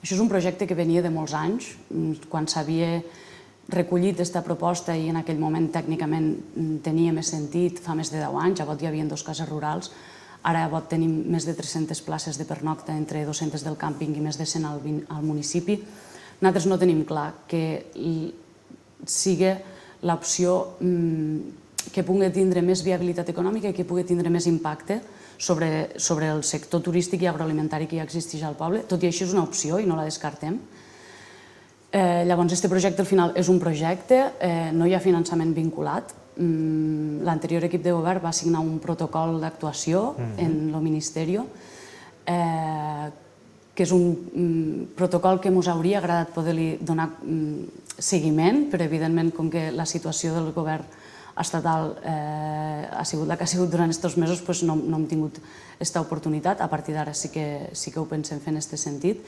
Això és un projecte que venia de molts anys, quan s'havia recollit aquesta proposta i en aquell moment tècnicament tenia més sentit, fa més de 10 anys, a Bot hi havia 2 cases rurals, ara a Bot tenim més de 300 places de pernocta, entre 200 del càmping i més de 100 al municipi. Nosaltres no tenim clar que sigui l'opció que pugui tindre més viabilitat econòmica i que pugui tindre més impacte sobre el sector turístic i agroalimentari que ja existeix al poble. Tot i així és una opció i no la descartem. Llavors, aquest projecte al final és un projecte, no hi ha finançament vinculat. L'anterior equip de govern va signar un protocol d'actuació en el Ministeri, que és un protocol que ens hauria agradat poder-li donar seguiment, però evidentment, com que la situació del govern estatal ha sigut la que ha sigut durant aquests mesos, no hem tingut aquesta oportunitat. A partir d'ara sí que ho pensem fer en aquest sentit.